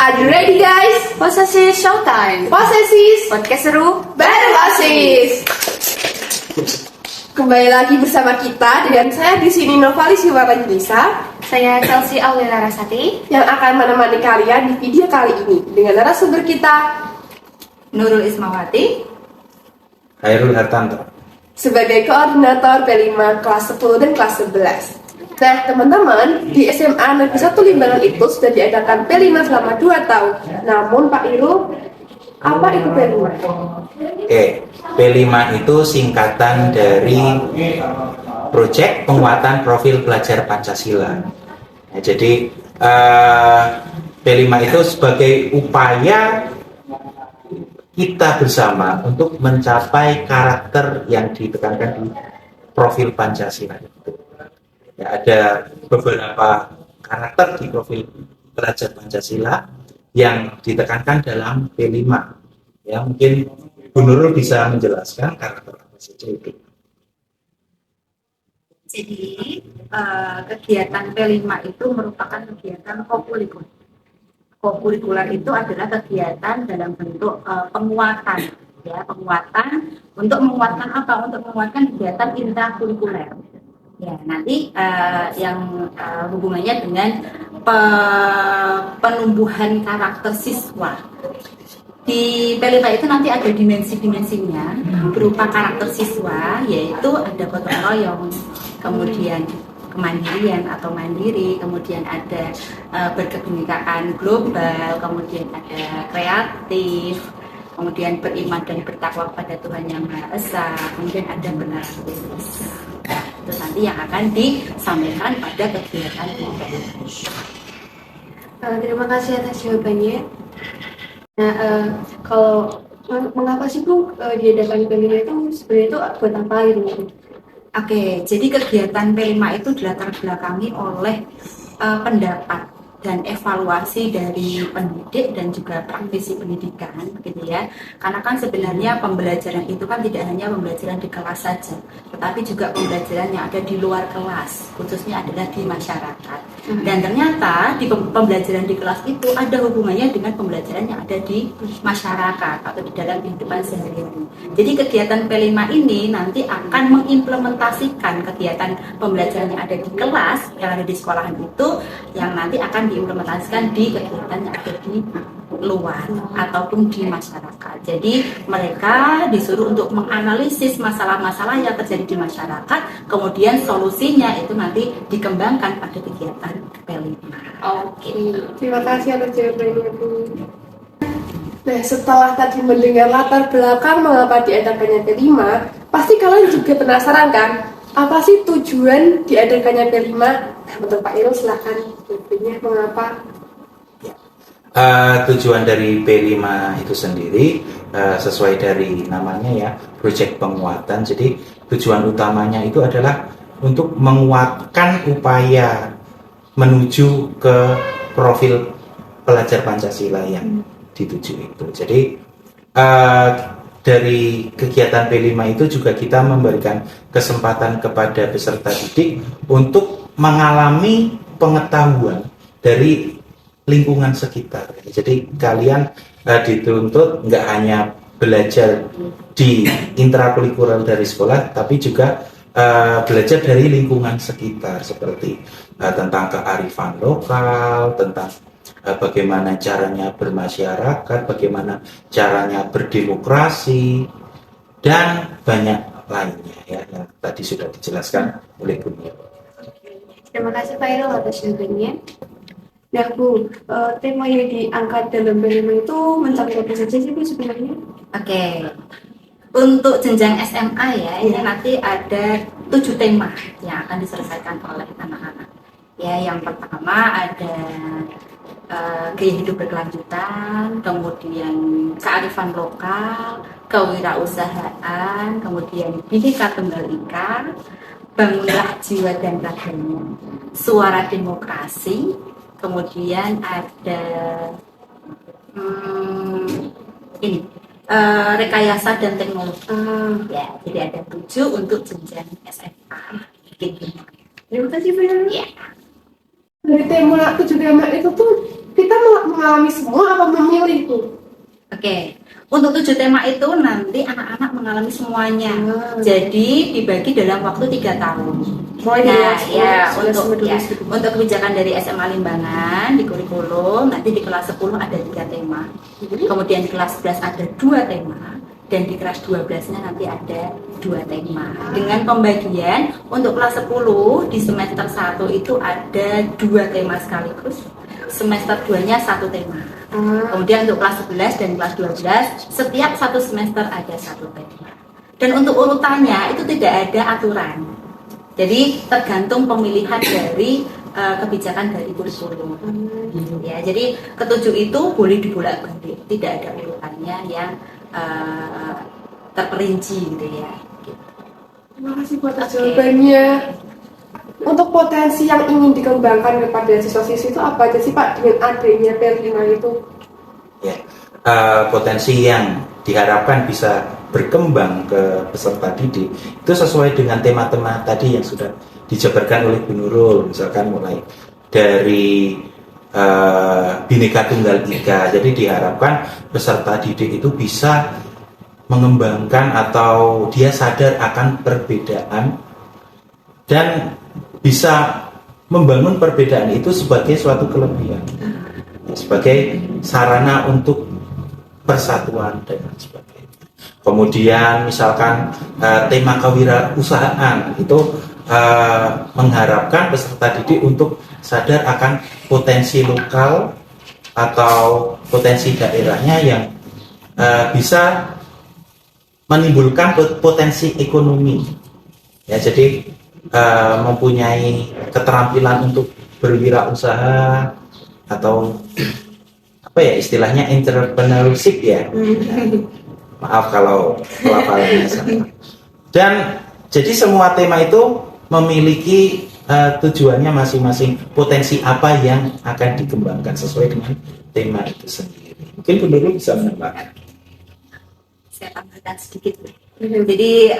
Are you ready guys? Posisi Showtime. Posesis Podcast seru bareng Osis. Kembali lagi bersama kita dengan saya di sini Novalis Yuwaranjisa. Saya Chelsea Aulila Rasati Yang akan menemani kalian di video kali ini dengan narasumber kita Nurul Ismawati Hairul Hartanto sebagai koordinator P5 kelas 10 dan kelas 11. Nah teman-teman, di SMA Negeri 1 Limbangan itu sudah diadakan P5 selama 2 tahun. Namun Pak Irul, apa itu P5? Oke, P5 itu singkatan dari Proyek Penguatan Profil Pelajar Pancasila. Nah, jadi P5 itu sebagai upaya kita bersama untuk mencapai karakter yang ditekankan di profil Pancasila itu. Ya, ada beberapa karakter di profil pelajar Pancasila yang ditekankan dalam P5. Ya, mungkin Bu Nurul bisa menjelaskan karakter apa saja itu. Jadi kegiatan P5 itu merupakan kegiatan kokurikuler. Kokurikuler itu adalah kegiatan dalam bentuk penguatan, ya, penguatan untuk menguatkan apa? Untuk menguatkan kegiatan intrakurikuler. Ya, nanti yang hubungannya dengan penumbuhan karakter siswa. Di P5 itu nanti ada dimensi-dimensinya berupa karakter siswa, yaitu ada gotong royong, kemudian kemandirian atau mandiri, kemudian ada berkebinekaan global, kemudian ada kreatif, kemudian beriman dan bertakwa pada Tuhan Yang Maha Esa, kemudian ada benar-benar. Itu nanti yang akan disampaikan pada kegiatan ini. Terima kasih atas jawabannya. Nah, kalau mengapa sih Bu diadakan P5 itu sebenarnya itu buat apa gitu? Oke, jadi kegiatan P5 itu dilatar belakangi oleh pendapat dan evaluasi dari pendidik dan juga praktisi pendidikan, gitu ya. Karena kan sebenarnya pembelajaran itu kan tidak hanya pembelajaran di kelas saja, tetapi juga pembelajaran yang ada di luar kelas, khususnya adalah di masyarakat. Dan ternyata di pembelajaran di kelas itu ada hubungannya dengan pembelajaran yang ada di masyarakat atau di dalam kehidupan sehari-hari. Jadi kegiatan P5 ini nanti akan mengimplementasikan kegiatan pembelajaran yang ada di kelas, yang ada di sekolahan itu, yang nanti akan diimplementasikan di kegiatan yang ada di luar ataupun di masyarakat. Jadi mereka disuruh untuk menganalisis masalah-masalah yang terjadi di masyarakat, kemudian solusinya itu nanti dikembangkan pada kegiatan P5. Oke, terima kasih atas jawabannya Bu. Nah, setelah tadi mendengar latar belakang mengapa diadakannya P5, pasti kalian juga penasaran kan? Apa sih tujuan diadakannya P5? Nah, betul Pak Irul, silahkan jawabannya mengapa? Tujuan dari P5 itu sendiri sesuai dari namanya ya, proyek penguatan. Jadi tujuan utamanya itu adalah untuk menguatkan upaya menuju ke profil pelajar Pancasila yang dituju itu. Jadi dari kegiatan P5 itu juga kita memberikan kesempatan kepada peserta didik untuk mengalami pengetahuan dari lingkungan sekitar. Jadi kalian dituntut nggak hanya belajar di intrakurikuler dari sekolah, tapi juga belajar dari lingkungan sekitar, seperti tentang kearifan lokal, tentang bagaimana caranya bermasyarakat, bagaimana caranya berdemokrasi, dan banyak lainnya ya, yang tadi sudah dijelaskan oleh Bu Nia. Terima kasih Pak Irul atas jawabannya. Nah Bu, tema yang diangkat dalam P5 itu mencakup apa saja sih Bu sebenarnya? Oke. Untuk jenjang SMA ya, ini nanti ada 7 tema yang akan diselesaikan oleh anak-anak. Ya, yang pertama ada gaya hidup berkelanjutan, kemudian kearifan lokal, kewirausahaan, kemudian Bhinneka Tunggal Ika, bangunlah jiwa dan raganya, suara demokrasi, kemudian ada rekayasa dan teknologi. Ya, jadi ada 7 untuk jenjang SMA. Gitu. Terima kasih Bu. Ya. Dari tema 7 tema itu tuh kita mengalami semua apa memilih tuh? Oke, untuk 7 tema itu nanti anak-anak mengalami semuanya. Jadi dibagi dalam waktu 3 tahun. Mulai dari Untuk kebijakan dari SMA Limbangan di kurikulum nanti di kelas 10 ada 3 tema. Kemudian di kelas 11 ada 2 tema dan di kelas 12-nya nanti ada 2 tema. Dengan pembagian untuk kelas 10 di semester 1 itu ada 2 tema sekaligus. Semester 2-nya 1 tema. Kemudian untuk kelas 11 dan kelas 12 setiap 1 semester ada 1 tema. Dan untuk urutannya itu tidak ada aturan. Jadi tergantung pemilihan dari kebijakan dari kurikulum. Ya, jadi ketujuh itu boleh dibolak-balik, tidak ada urutannya yang terperinci gitu ya. Terima kasih buat jawabannya. Untuk potensi yang ingin dikembangkan kepada siswa-siswi itu apa aja sih Pak dengan adanya P5 itu? Ya, potensi yang diharapkan bisa berkembang ke peserta didik itu sesuai dengan tema-tema tadi yang sudah dijabarkan oleh Bu Nurul, misalkan mulai dari Bhinneka Tunggal Ika. Jadi diharapkan peserta didik itu bisa mengembangkan atau dia sadar akan perbedaan dan bisa membangun perbedaan itu sebagai suatu kelebihan, sebagai sarana untuk persatuan dan sebagainya. Kemudian misalkan tema kewirausahaan itu mengharapkan peserta didik untuk sadar akan potensi lokal atau potensi daerahnya yang bisa menimbulkan potensi ekonomi. Ya, jadi mempunyai keterampilan untuk berwirausaha atau apa ya istilahnya entrepreneurship ya. Maaf kalau pelafalannya salah. Dan jadi semua tema itu memiliki tujuannya masing-masing, potensi apa yang akan dikembangkan sesuai dengan tema itu sendiri. Mungkin Bu Nurul bisa menambahkan. Saya tambahkan sedikit. Jadi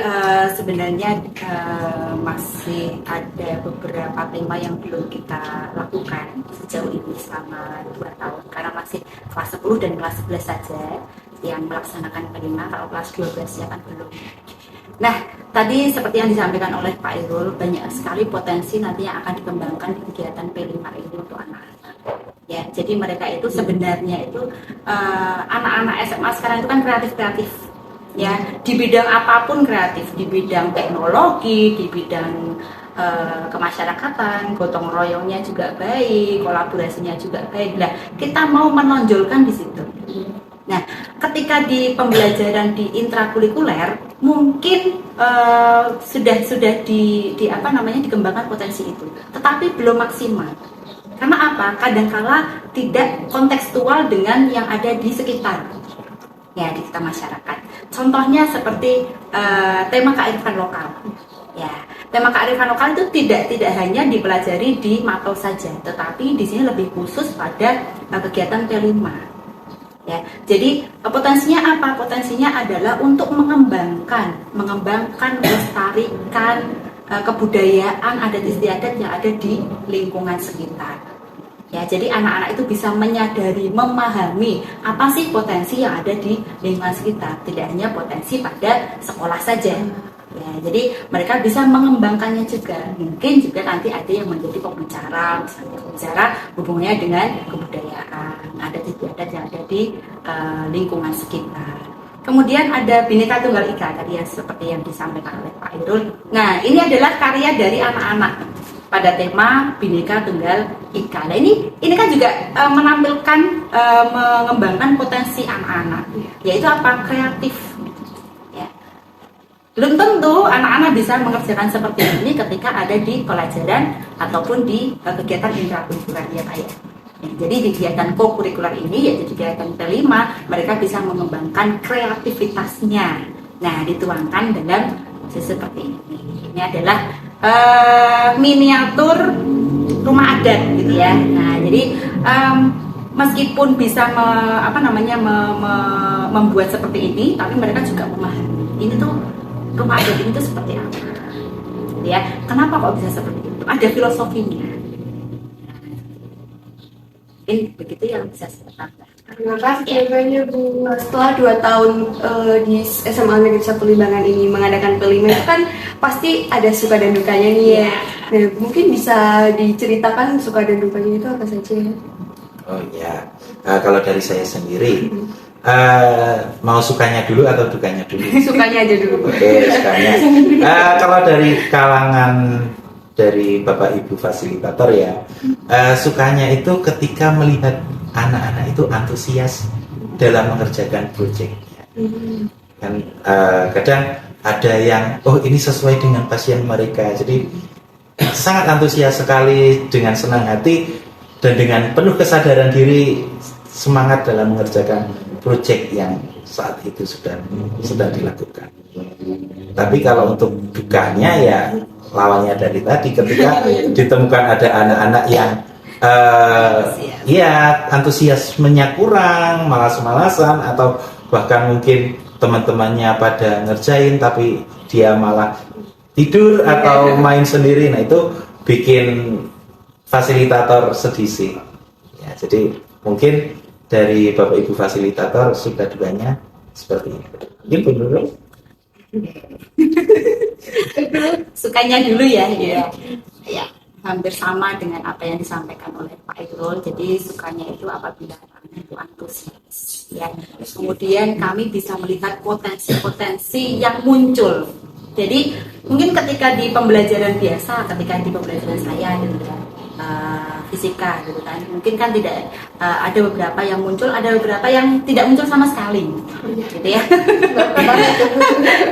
sebenarnya masih ada beberapa tema yang belum kita lakukan sejauh ini selama 2 tahun karena masih kelas 10 dan kelas 11 saja yang melaksanakan P5, kalau kelas 12 ya kan belum. Nah, tadi seperti yang disampaikan oleh Pak Irul, banyak sekali potensi nanti yang akan dikembangkan di kegiatan P5 ini untuk anak-anak. Ya, jadi mereka itu sebenarnya itu anak-anak SMA sekarang itu kan kreatif-kreatif. Ya, di bidang apapun kreatif, di bidang teknologi, di bidang kemasyarakatan, gotong royongnya juga baik, kolaborasinya juga baik. Nah, kita mau menonjolkan di situ. Nah, ketika di pembelajaran di intrakurikuler mungkin sudah dikembangkan potensi itu, tetapi belum maksimal. Karena apa? Kadangkala tidak kontekstual dengan yang ada di sekitar. Ya, di kita masyarakat. Contohnya seperti tema kearifan lokal. Ya, tema kearifan lokal itu tidak hanya dipelajari di Mapel saja, tetapi di sini lebih khusus pada kegiatan P5. Ya, jadi potensinya apa? Potensinya adalah untuk mengembangkan, melestarikan kebudayaan adat istiadat yang ada di lingkungan sekitar. Ya, jadi anak-anak itu bisa menyadari, memahami apa sih potensi yang ada di lingkungan sekitar, tidak hanya potensi pada sekolah saja. Ya, jadi mereka bisa mengembangkannya juga. Mungkin juga nanti ada yang menjadi pembicara, misalnya pembicara hubungannya dengan kebudayaan, adat istiadat yang ada di lingkungan sekitar. Kemudian ada Bhinneka Tunggal Ika tadi yang seperti yang disampaikan oleh Pak Irul. Nah, ini adalah karya dari anak-anak pada tema Bhinneka Tunggal Ika. Nah, ini kan juga menampilkan mengembangkan potensi anak-anak, yaitu apa? Kreatif. Ya. Belum tentu anak-anak bisa mengerjakan seperti ini ketika ada di pelajaran ataupun di kegiatan intrakurikuler ya Pak ya. Jadi di kegiatan co-kurikuler ini yaitu kegiatan P5 mereka bisa mengembangkan kreativitasnya. Nah, dituangkan dalam seperti ini. Ini adalah miniatur rumah adat gitu ya. Nah, jadi meskipun bisa membuat seperti ini, tapi mereka juga memahami ini tuh rumah adat ini tuh seperti apa. Gitu ya. Kenapa kok bisa seperti itu? Ada filosofinya. Mungkin begitu yang bisa saya tambah. Terima kasih jawabannya Bu. Setelah 2 tahun di SMA Negeri 1 Limbangan ini mengadakan P5 itu kan pasti ada suka dan dukanya nih ya. Nah, mungkin bisa diceritakan suka dan dukanya itu apa saja? Oh ya, kalau dari saya sendiri, mau sukanya dulu atau dukanya dulu? Sukanya aja dulu. Oke, sukanya. Kalau dari kalangan dari Bapak Ibu fasilitator ya, sukanya itu ketika melihat anak-anak itu antusias dalam mengerjakan proyeknya. Kan kadang ada yang ini sesuai dengan pasien mereka, jadi sangat antusias sekali, dengan senang hati dan dengan penuh kesadaran diri semangat dalam mengerjakan proyek yang saat itu sedang dilakukan. Tapi kalau untuk dukanya ya lawannya dari tadi, ketika ditemukan ada anak-anak yang antusiasmenya kurang, malas-malasan, atau bahkan mungkin teman-temannya pada ngerjain tapi dia malah tidur atau main sendiri. Nah, itu bikin fasilitator sedih sih ya. Jadi mungkin dari Bapak Ibu fasilitator suka dukanya seperti ini. Mungkin Bu Nurul? Sukanya dulu ya. Ya, hampir sama dengan apa yang disampaikan oleh Pak Irul. Jadi sukanya itu apabila kami itu antusias ya. Kemudian kami bisa melihat potensi-potensi yang muncul. Jadi mungkin ketika di pembelajaran biasa, ketika di pembelajaran saya gitu ya, fisika gitu kan, mungkin kan tidak ada beberapa yang muncul, ada beberapa yang tidak muncul sama sekali gitu ya.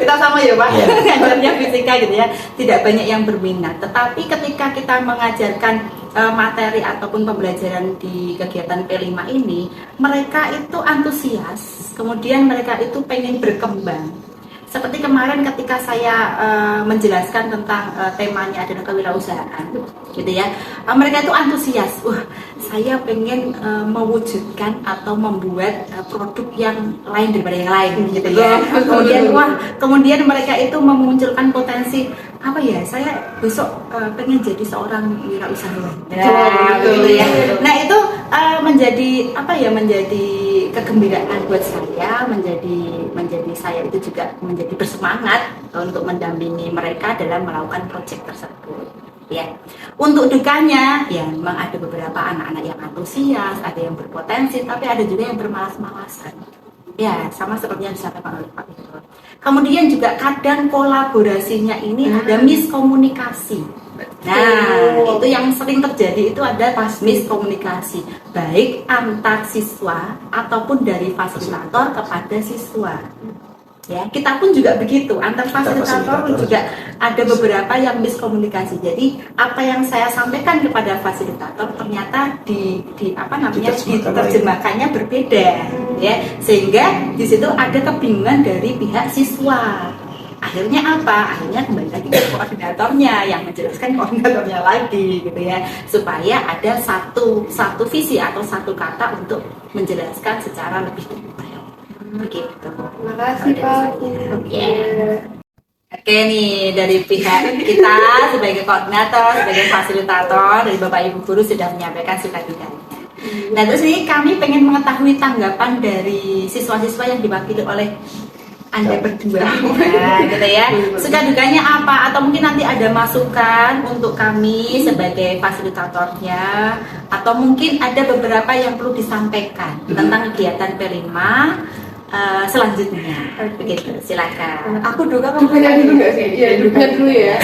Kita sama ya Pak, ngajarnya fisika gitu ya, tidak banyak yang berminat. Tetapi ketika kita mengajarkan materi ataupun pembelajaran di kegiatan P5 ini, mereka itu antusias, kemudian mereka itu pengen berkembang. Seperti kemarin ketika saya menjelaskan tentang temanya adalah kewirausahaan, gitu ya, mereka itu antusias. Saya pengen mewujudkan atau membuat produk yang lain daripada yang lain, gitu ya. Kemudian mereka itu memunculkan potensi apa ya? Saya besok pengen jadi seorang wirausahawan. Gitu ya. Nah itu menjadi apa ya? Menjadi kegembiraan buat saya, menjadi saya itu juga menjadi bersemangat untuk mendampingi mereka dalam melakukan proyek tersebut. Ya, untuk dukanya, ya memang ada beberapa anak-anak yang antusias, ada yang berpotensi, tapi ada juga yang bermalas-malasan. Ya, sama seperti yang disampaikan oleh Pak Irul. Kemudian juga kadang kolaborasinya ini ada miskomunikasi. Nah, itu yang sering terjadi itu ada miskomunikasi, baik antar siswa ataupun dari fasilitator kepada siswa. Ya, kita pun juga begitu, antar fasilitator juga ada beberapa yang miskomunikasi. Jadi apa yang saya sampaikan kepada fasilitator ternyata diterjemahkannya berbeda, ya, sehingga di situ ada kebingungan dari pihak siswa. Akhirnya apa? Akhirnya kembali lagi ke koordinatornya yang menjelaskan koordinatornya lagi, gitu ya, supaya ada satu visi atau satu kata untuk menjelaskan secara lebih detail. Begitu. Terima kasih Pak. Oke nih, dari pihak kita sebagai koordinator, sebagai fasilitator, dari Bapak Ibu guru sudah menyampaikan suka dukanya. Nah terus ini kami pengen mengetahui tanggapan dari siswa-siswa yang diwakili oleh Anda berdua, gitu ya. Suka dukanya apa? Atau mungkin nanti ada masukan untuk kami sebagai fasilitatornya, atau mungkin ada beberapa yang perlu disampaikan tentang kegiatan P5 selanjutnya. Begitu, silakan. Aku duka Dukanya dulu nggak sih? Iya, dukanya dulu ya.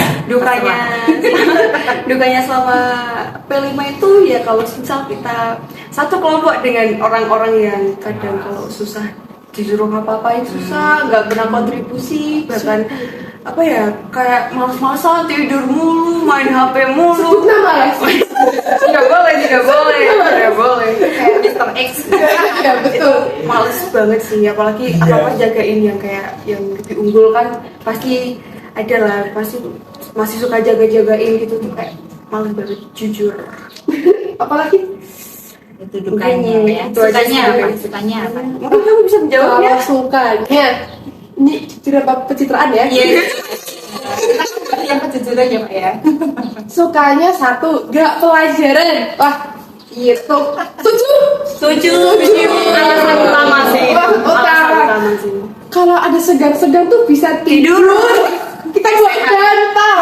Dukanya selama P5 itu ya kalau misal kita satu kelompok dengan orang-orang yang kadang kalau susah disuruh apa-apain susah, nggak pernah kontribusi, bahkan apa ya, kayak malas-malasan, tidur mulu, main HP mulu. Sebut nama lah. Tidak boleh. Kayak Mr. X. Ya betul. Males banget sih, apalagi apa-apa jagain yang kayak yang lebih unggul kan pasti ada lah, pasti masih suka jaga-jagain gitu tuh, kayak males banget jujur. Apalagi Itu dukanya ya. Sukanya apa? Mungkin kamu bisa menjawabnya. kalau sukanya ini pencitraan ya. Iya. Kita kembali yang kejujuran ya Pak ya. Sukanya satu, gak pelajaran. Wah, gitu. Setuju. Setuju. Setuju. Alasan utama sih. Alasan utama. Alasan utama sih. Kalau ada segan-segan tuh bisa tidur. Kita buat bantal.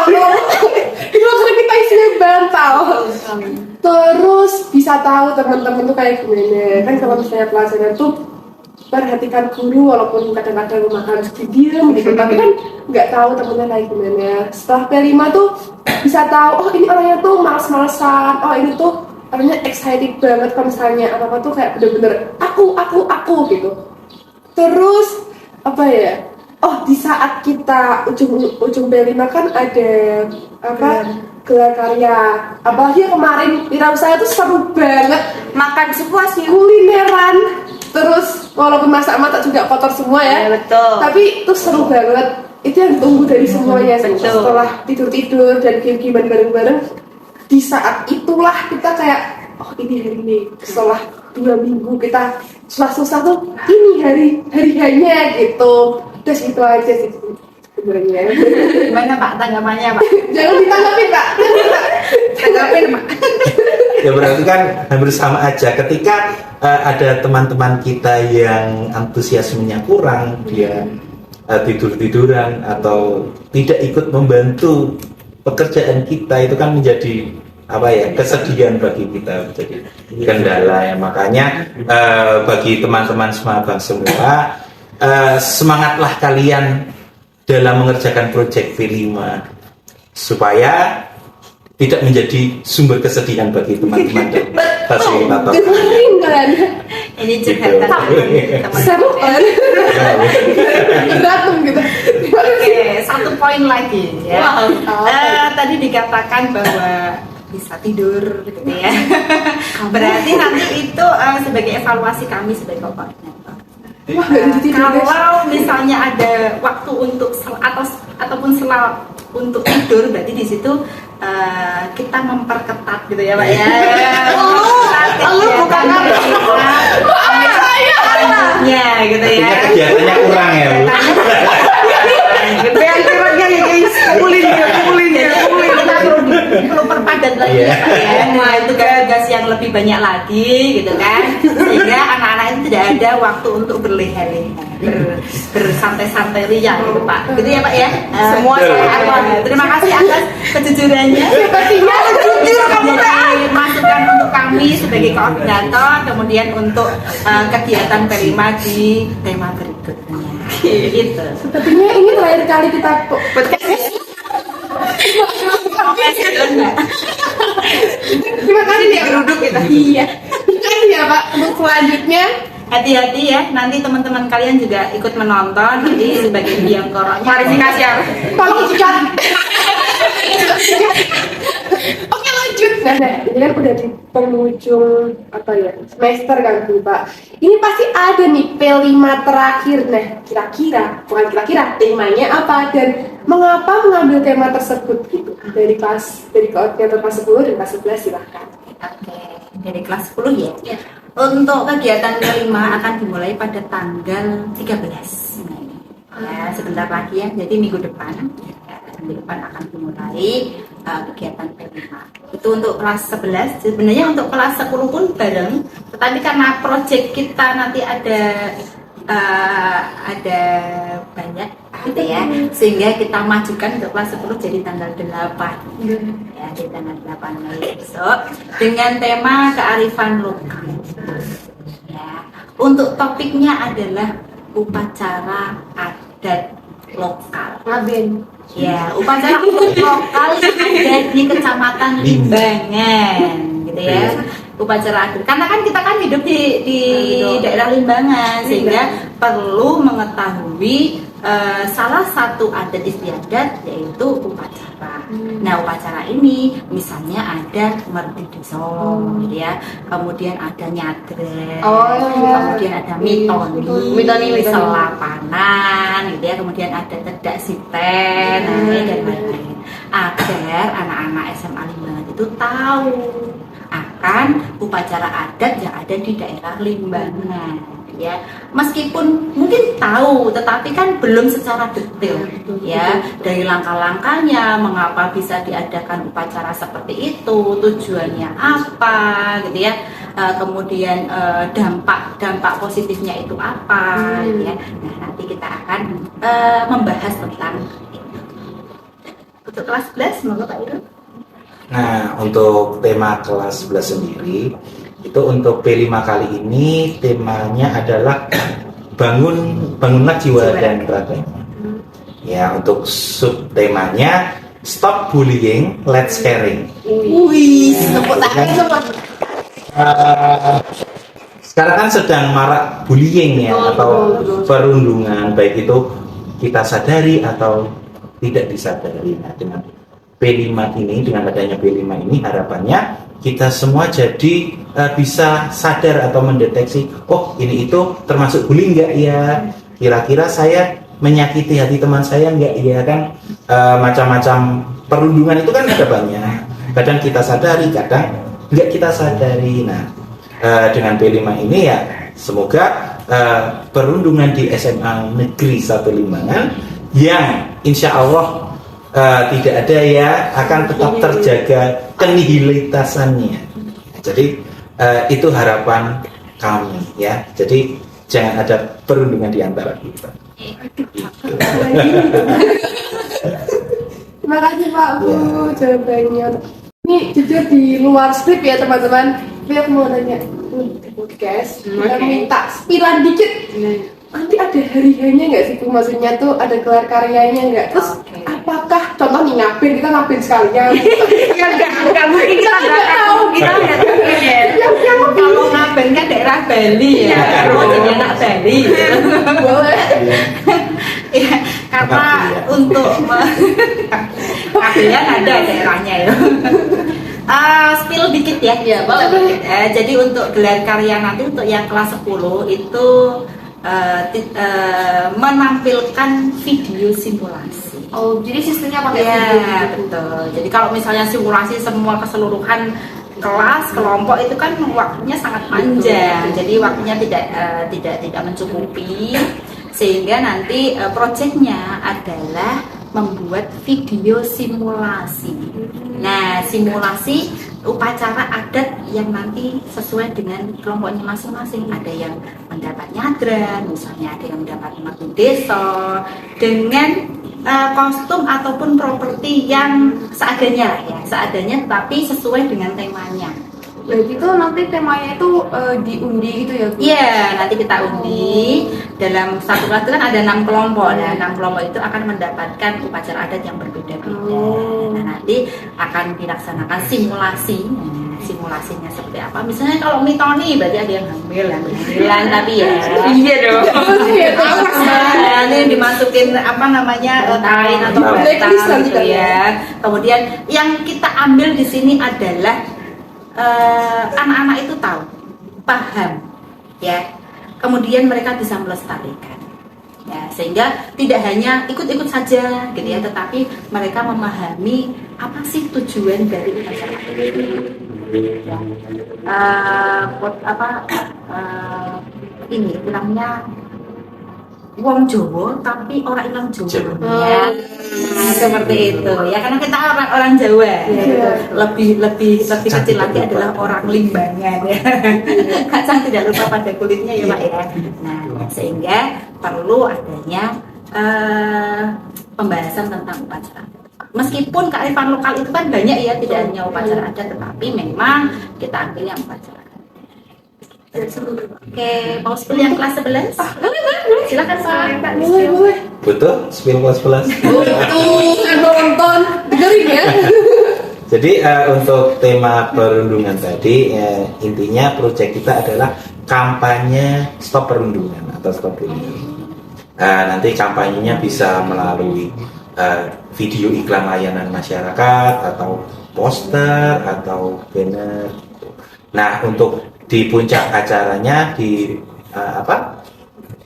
Di loker kita isinya bantal. Terus bisa tahu teman-teman tuh kayak gimana. Kan kalau misalnya pelajaran tuh perhatikan guru walaupun kadang-kadang rumah harus diam gitu, tapi kan nggak tahu temennya kayak gimana. Setelah P5 tuh bisa tahu, oh ini orangnya tuh males-malesan, oh ini tuh orangnya excited banget kalau misalnya apa-apa tuh kayak bener-bener aku gitu. Terus apa ya? Oh di saat kita ujung P5 kan ada apa? Gelar karya. Apalagi kemarin wirausaha tuh seru banget, Makan sepuasnya. kulineran. Terus walaupun masak juga kotor semua ya, Betul. tapi itu seru banget. Itu yang ditunggu dari semuanya sih. Betul. Setelah tidur dan game-game bareng-bareng, di saat itulah kita kayak, oh ini hari ini. Setelah 2 minggu kita susah-susah tuh, ini hari-harinya gitu. Udah gitu aja sih sebenarnya. Gimana Pak tanggapannya Pak? Jangan ditanggapin Pak. Tanggapin Pak. Ya berarti kan hampir sama aja ketika ada teman-teman kita yang antusiasmenya kurang, dia tidur-tiduran atau tidak ikut membantu pekerjaan kita, itu kan menjadi apa ya, kesedihan bagi kita, menjadi kendala ya. Makanya bagi teman-teman semabang semua, semangatlah kalian dalam mengerjakan proyek V5 supaya tidak menjadi sumber kesedihan bagi teman-teman dan fasilitator. Dengerin kan? Ini curhatan teman-teman. Seru kan? Berantem gitu. Oke, satu poin lagi ya. Wow. Tadi dikatakan bahwa bisa tidur gitu ya. Berarti nanti itu sebagai evaluasi kami sebagai koordinator. Wah, nggak jadi tidur, guys. Kalau misalnya ada waktu untuk ataupun setelah untuk tidur, berarti di situ kita memperketat gitu ya Pak ya. Lu bukan apa? Ya gitu ya. Artinya kegiatannya kurang ya Bu. Yang kurangnya ya guys, kumpulin ya. Kita perlu perpadat lagi Iya. ya Pak ya. Nah, itu tugas yang lebih banyak lagi gitu kan, sehingga anak-anak itu tidak ada waktu untuk berleha-leha, bersantai-santai ria gitu Pak, gitu ya Pak ya. Semua Saya saya apa? Terima kasih atas kejujurannya. Sepertinya Jujur kamu masukan untuk kami sebagai koordinator, kemudian untuk kegiatan P5 di tema berikutnya. Gitu. sepertinya ini terakhir kali kita terima kasih ya Geruduk kita. iya terima kasih ya Pak untuk selanjutnya. Hati-hati ya, nanti teman-teman kalian juga ikut menonton, jadi sebagai biang koroknya. Klarifikasi ya. Tolong dikat. Oke lanjut. Nah, ini kan udah di penghujung apa ya semester kan Bu Pak. Ini pasti ada nih P5 terakhir. Nah bukan kira-kira temanya apa dan mengapa mengambil tema tersebut gitu dari koordinator kelas 10 dan kelas 11 silahkan. Oke, dari kelas 10 ya. Untuk kegiatan kelima akan dimulai pada tanggal 13 Mei. Ya, sebentar lagi ya, jadi minggu depan. Ya, minggu depan akan dimulai kegiatan P5. Itu untuk kelas 11. Sebenarnya untuk kelas 10 pun bareng, tetapi karena proyek kita nanti ada banyak gitu ya, sehingga kita majukan untuk kelas 10 jadi tanggal 8 ya, di tanggal 8 Mei besok dengan tema kearifan lokal ya. Untuk topiknya adalah upacara adat lokal. Ngaben. Ya, upacara adat lokal yang ada di Kecamatan Limbangan gitu ya. Upacara adat, karena kan kita kan hidup di daerah Limbangan, sehingga perlu mengetahui salah satu adat istiadat yaitu upacara. Nah, upacara ini misalnya ada mertideso gitu ya, kemudian ada nyadren, kemudian ada mitoni, selapanan gitu ya, kemudian ada tedak siten, dan lain-lain, agar anak-anak SMA Limbangan itu tahu akan upacara adat yang ada di daerah Limbangan ya. Meskipun mungkin tahu, tetapi kan belum secara detail, ya, dari langkah-langkahnya, mengapa bisa diadakan upacara seperti itu, tujuannya apa, gitu ya. Kemudian dampak positifnya itu apa, gitu ya. Nah, nanti kita akan membahas tentang itu. Untuk kelas 11, semoga Pak Irul. Nah, untuk tema kelas 11 sendiri, itu untuk P5 kali ini temanya adalah bangunlah jiwa dan raganya. Ya, untuk subtemanya Stop Bullying, Let's Caring. Wih, tepuk tangan semua. Sekarang kan sedang marak bullying ya, atau perundungan, baik itu kita sadari atau tidak disadari. Nah, dengan P5 ini, dengan adanya P5 ini, harapannya kita semua jadi bisa sadar atau mendeteksi, oh ini itu termasuk bullying nggak ya? Kira-kira saya menyakiti hati teman saya nggak ya? Kan macam-macam perundungan itu kan ada banyak. Kadang kita sadari, kadang nggak kita sadari. Nah, dengan P5 ini ya semoga perundungan di SMA Negeri 1 Limbangan yang insya Allah tidak ada ya, akan tetap terjaga kenihilitasannya. Jadi itu harapan kami ya. Jadi jangan ada perundungan di antara kita. Terima kasih Pak Bu jawabannya. Ini jujur di luar skrip ya teman-teman. Tapi aku mau tanya, podcast kita minta spilan dikit. Nanti ada hari-harinya nggak sih Bu? Maksudnya tuh ada gelar karyanya nggak? Terus apakah contoh nih ngabin, kita ngabin sekalian? Nggak mungkin kita nggak tahu, kita nggak mungkin ya. Kalau ngaben kan daerah Bali ya, rumah jadi anak Bali. Boleh. Ya, karena untuk kabelnya ada daerahnya ya. Spill dikit ya. Ya, boleh. Jadi untuk gelar karya nanti untuk yang kelas 10 itu menampilkan video simulasi. Oh, jadi sistemnya pakai Ya, video gitu. betul. Jadi kalau misalnya simulasi semua keseluruhan kelas, kelompok itu kan waktunya sangat panjang. Jadi waktunya tidak mencukupi, sehingga nanti proyeknya adalah membuat video simulasi. Nah, simulasi upacara adat yang nanti sesuai dengan kelompoknya masing-masing. Ada yang mendapat nyadran, misalnya ada yang mendapat madu desa dengan kostum ataupun properti yang seadanya lah ya, seadanya tapi sesuai dengan temanya. Berarti itu nanti temanya itu diundi gitu ya Bu? Iya, nanti kita undi. Dalam satu kelas itu kan ada 6 kelompok. Nah, 6 kelompok itu akan mendapatkan upacara adat yang berbeda-beda. Nah, nanti akan dilaksanakan simulasi. Nah, simulasinya seperti apa? Misalnya kalau mitoni berarti ada yang hamil, tapi ya. Iya dong. Nah, ini dimasukin apa namanya kain atau batang gitu ya. Kemudian yang kita ambil di sini adalah anak-anak itu tahu, paham, ya. Kemudian mereka bisa melestarikan, ya, sehingga tidak hanya ikut-ikut saja, gitu ya, tetapi mereka memahami apa sih tujuan dari upacara ini. Ya. Ini bilangnya wong Jawa tapi orang ilang Jawa. Ya. Seperti itu ya, karena kita orang Jawa. Ya. Lebih kecil lagi adalah orang Limbangan ya. Kacang tidak lupa pada kulitnya ya Pak ya. Nah, sehingga perlu adanya pembahasan tentang upacara. Meskipun kearifan lokal itu kan banyak ya, tidak hanya upacara adat, tetapi memang kita ambil yang upacara. Oke, mau spill yang kelas 11? Silakan Pak. Boleh. Betul, spill kelas 11. Nonton, dengerin ya. Jadi untuk tema perundungan tadi intinya proyek kita adalah kampanye stop perundungan atau stop bullying. Nanti kampanyenya bisa melalui video iklan layanan masyarakat atau poster atau banner. Nah, untuk di puncak acaranya di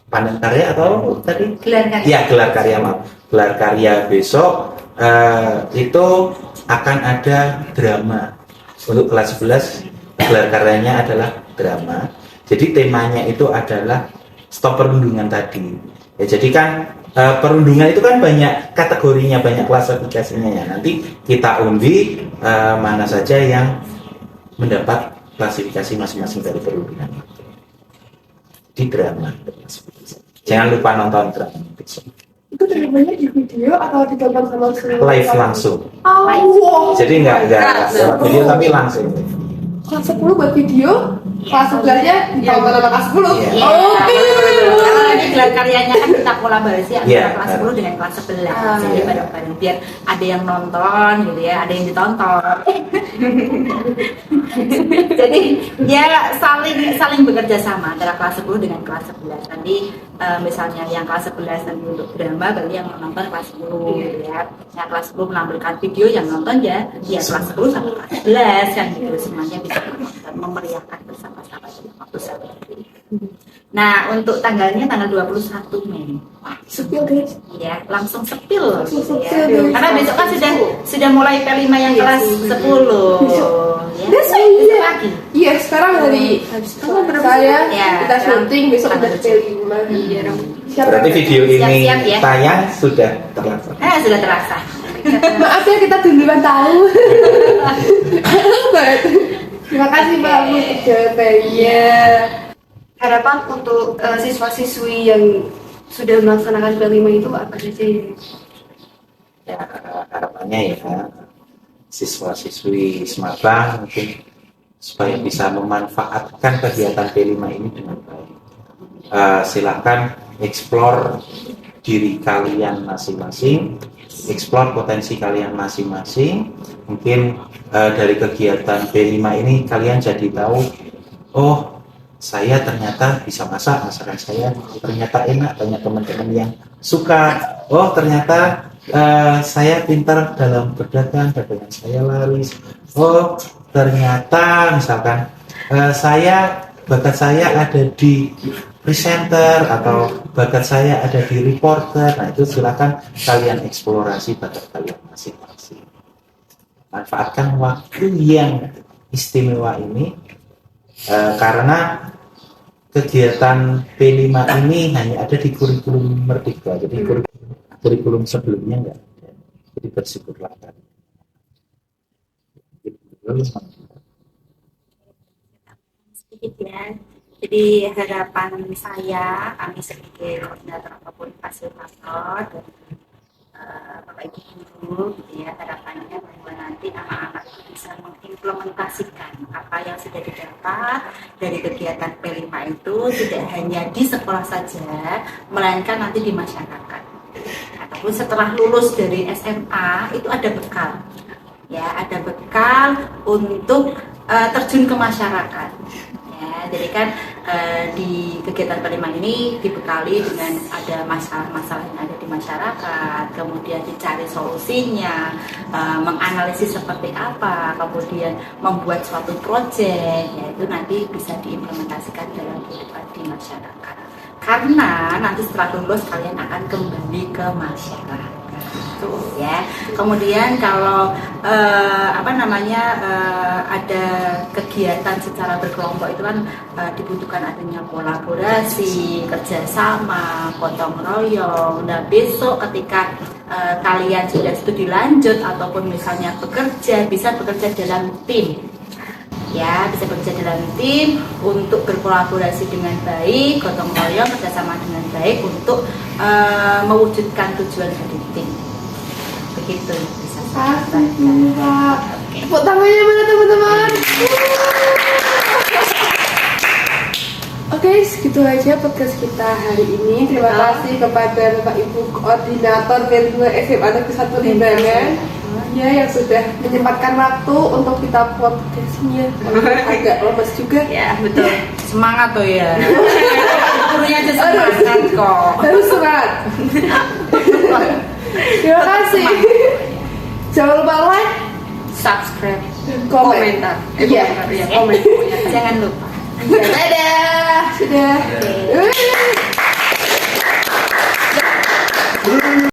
Pandan Karya atau tadi? Gelar karya. Ya, gelar karya, maaf. Gelar karya besok itu akan ada drama. Untuk kelas 11 gelar karyanya adalah drama. Jadi temanya itu adalah stop perundungan tadi. Ya, jadi kan perundungan itu kan banyak kategorinya, banyak klasifikasinya ya. Nanti kita undi mana saja yang mendapat klasifikasi masing-masing dari perundungan itu. Di drama. Jangan lupa nonton drama besok. Itu dramanya di video atau ditonton sama seluruh Live langsung. Oh, wow. Jadi nggak lewat video tapi langsung. Kelas 10 buat video, kelas 11-nya ditonton sama kelas 10. Iya. Oke. Karena ini gelar karyanya kan kita kolaborasi antara Iya, kelas 10 dengan kelas 11. Jadi iya. bareng-bareng biar ada yang nonton gitu ya, ada yang ditonton. Jadi ya saling bekerja sama antara kelas 10 dengan kelas 11. Nanti misalnya yang kelas 11 nanti untuk drama, berarti yang menonton kelas 10 gitu ya. Yang kelas 10 menampilkan video, yang nonton ya kelas 10 sama kelas 11 kan gitu, semuanya bisa menonton, memeriahkan bersama-sama di waktu sehari. Nah, untuk tanggalnya tanggal 21 Mei. Sepil guys. Ya, langsung sepil. Langsung ya. sepil. Karena besok kan sudah mulai P5 yang Iya, kelas sih. 10. Ya. Besok Besok lagi. Iya, sekarang dari saya Ya, kita syuting besok tanggal udah 7. P5. Iya dong. Berarti video ini Siap-siap ya. tayang sudah terlaksana. Sudah terasa. Maaf ya kita duluan tahu. Terima kasih Mbak Bu jawabannya. Harapan untuk siswa-siswi yang sudah melaksanakan P5 itu apa saja ya? Ya, harapannya ya siswa-siswi Semarang mungkin supaya bisa memanfaatkan kegiatan P5 ini dengan baik. Silakan explore diri kalian masing-masing, explore potensi kalian masing-masing. Mungkin dari kegiatan P5 ini kalian jadi tahu, oh saya ternyata bisa masak, masakan saya ternyata enak, banyak teman-teman yang suka. Oh ternyata saya pintar dalam berdagang, dagangan saya laris. Oh ternyata misalkan bakat saya ada di presenter atau bakat saya ada di reporter. Nah itu silakan kalian eksplorasi bakat kalian masing-masing. Manfaatkan waktu yang istimewa ini. Karena kegiatan P5 ini hanya ada di kurikulum Merdeka, jadi kurikulum sebelumnya enggak ada. Jadi bersyukurlah kan. Sedikit ya. Jadi harapan saya, kami sebagai koordinator ataupun fasilitator dan Bapak Ibu guru gitu ya, harapannya bahwa nanti anak-anak itu bisa mengimplementasikan apa yang sudah didapat dari kegiatan P5 itu tidak hanya di sekolah saja, melainkan nanti di masyarakat. Ataupun setelah lulus dari SMA itu ada bekal. Ya, ada bekal untuk terjun ke masyarakat. Ya, jadi kan di kegiatan P5 ini dibekali dengan ada masalah-masalah yang ada di masyarakat, kemudian dicari solusinya, menganalisis seperti apa, kemudian membuat suatu proyek, yaitu nanti bisa diimplementasikan dalam kehidupan di masyarakat. Karena nanti setelah lulus kalian akan kembali ke masyarakat. Tuh, ya. Kemudian kalau ada kegiatan secara berkelompok itu kan dibutuhkan adanya kolaborasi, kerjasama, gotong royong. Nah besok ketika kalian sudah studi lanjut ataupun misalnya bekerja, bisa bekerja dalam tim. Ya, bisa bekerja dalam tim untuk berkolaborasi dengan baik, gotong royong, kerjasama dengan baik untuk mewujudkan tujuan dari tim. Begitu bisa saya Kasih Pak. Tepuk tangannya mana teman-teman? Oke, segitu aja podcast kita hari ini. Terima kasih kepada Bapak Ibu Koordinator P5 SMA Negeri 1 Limbangan ya, yang sudah menyempatkan waktu untuk kita podcastnya. Agak lemes juga. Ya, betul. Semangat tuh ya. Gurunya aja semangat kok. Harus semangat. Terima kasih. Jangan lupa like, Subscribe, komentar. Iya. Komen. jangan lupa. Dadah. Sudah.